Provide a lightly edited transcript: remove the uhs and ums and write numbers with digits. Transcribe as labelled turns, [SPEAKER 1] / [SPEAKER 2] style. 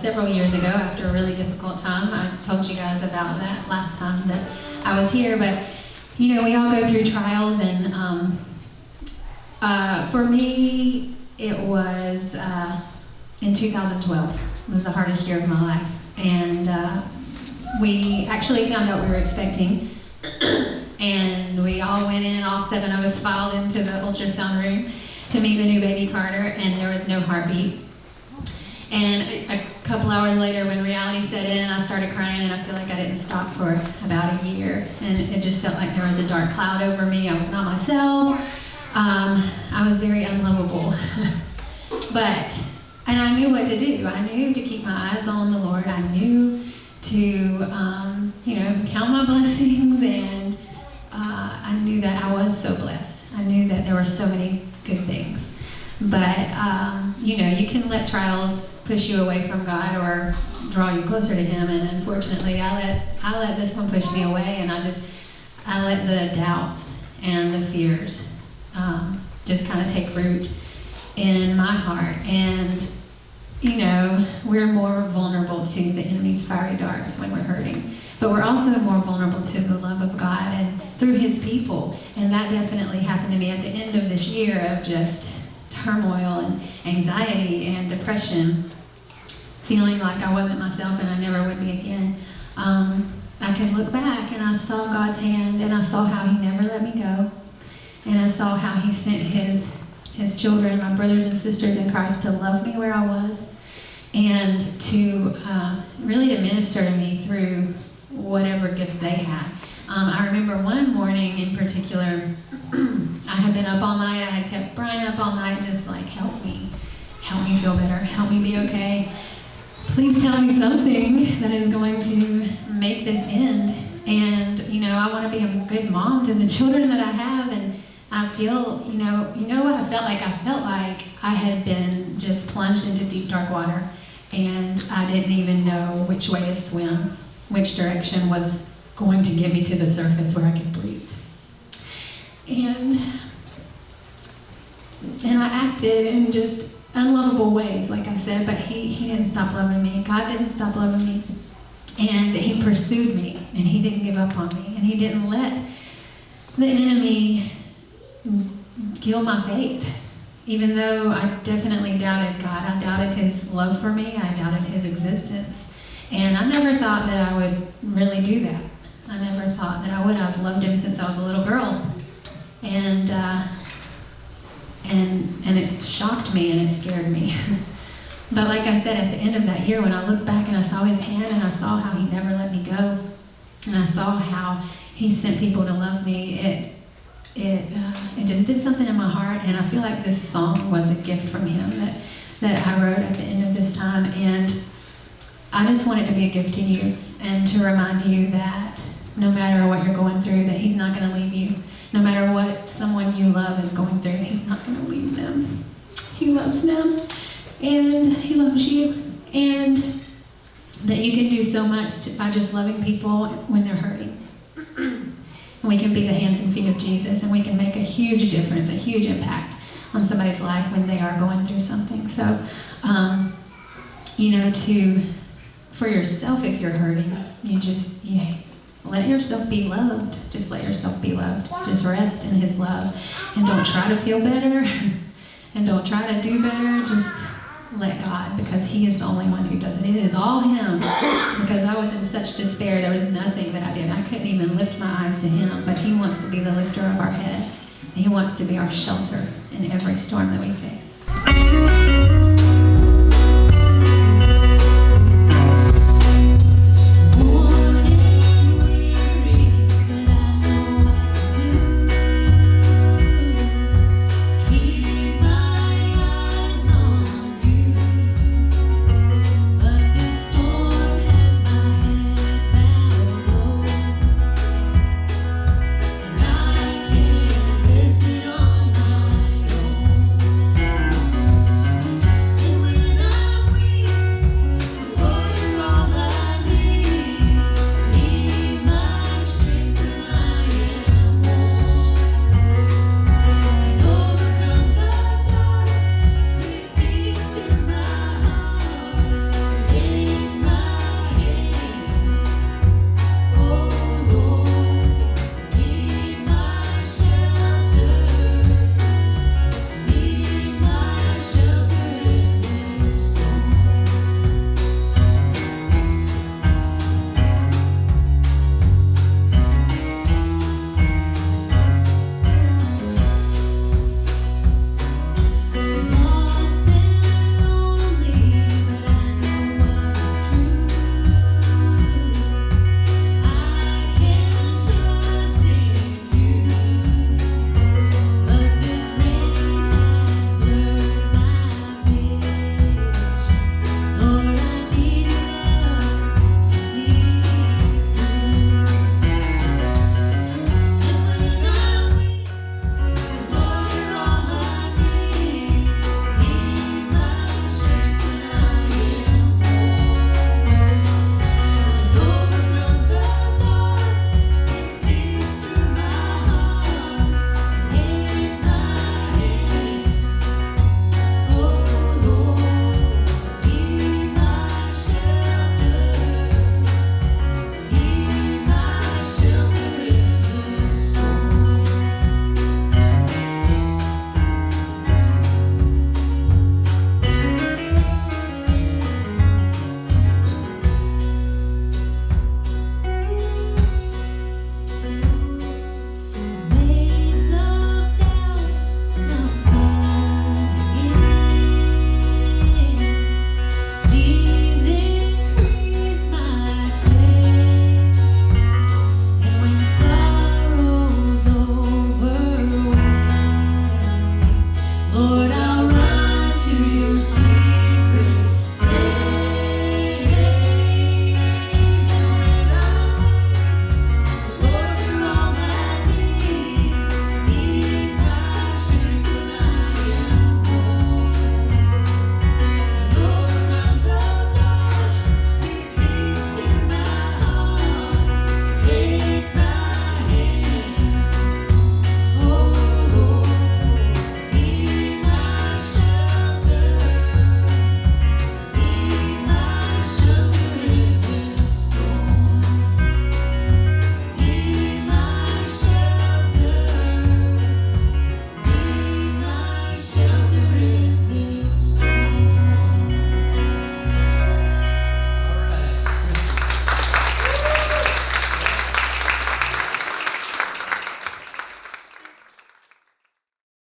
[SPEAKER 1] several years ago after a really difficult time. I told you guys about that last time that I was here, but you know, we all go through trials, and for me, it was in 2012. It was the hardest year of my life, and we actually found out we were expecting, and we all went in, all 7 of us filed into the ultrasound room to meet the new baby Carter, and there was no heartbeat. And a couple hours later, when reality set in, I started crying, and I feel like I didn't stop for about a year. And it just felt like there was a dark cloud over me. I was not myself. I was very unlovable. And I knew what to do. I knew to keep my eyes on the Lord. I knew to, count my blessings, and I knew that I was so blessed. I knew that there were so many good things. But, you can let trials push you away from God or draw you closer to Him. And unfortunately, I let this one push me away, and I let the doubts and the fears just kind of take root in my heart. And, we're more vulnerable to the enemy's fiery darts when we're hurting. But we're also more vulnerable to the love of God and through His people. And that definitely happened to me at the end of this year of just turmoil and anxiety and depression, feeling like I wasn't myself and I never would be again. I could look back and I saw God's hand, and I saw how He never let me go, and I saw how He sent His children, my brothers and sisters in Christ, to love me where I was, and to really to minister to me through whatever gifts they had. I remember one morning in particular, I had been up all night. I had kept Brian up all night, just like, help me feel better, help me be okay. Please tell me something that is going to make this end. And, I want to be a good mom to the children that I have. And I feel, what I felt like? I felt like I had been just plunged into deep, dark water, and I didn't even know which way to swim, which direction was going to get me to the surface where I could breathe. And I acted in just unlovable ways, like I said, but he didn't stop loving me. God didn't stop loving me. And He pursued me, and He didn't give up on me, and He didn't let the enemy kill my faith. Even though I definitely doubted God, I doubted His love for me, I doubted His existence. And I never thought that I would really do that. I never thought that I would. I've loved Him since I was a little girl. And it shocked me and it scared me. But like I said, at the end of that year, when I looked back and I saw His hand and I saw how He never let me go, and I saw how He sent people to love me, it just did something in my heart. And I feel like this song was a gift from Him that I wrote at the end of this time. And I just want it to be a gift to you, and to remind you that no matter what you're going through, that He's not going to leave you. No matter what someone you love is going through, He's not going to leave them. He loves them, and He loves you, and that you can do so much by just loving people when they're hurting. And we can be the hands and feet of Jesus, and we can make a huge difference, a huge impact on somebody's life when they are going through something. So, for yourself, if you're hurting, let yourself be loved. Just let yourself be loved. Just rest in His love. And don't try to feel better. And don't try to do better. Just let God, because He is the only one who does it. It is all Him. Because I was in such despair, there was nothing that I did. I couldn't even lift my eyes to Him. But He wants to be the lifter of our head. And He wants to be our shelter in every storm that we face.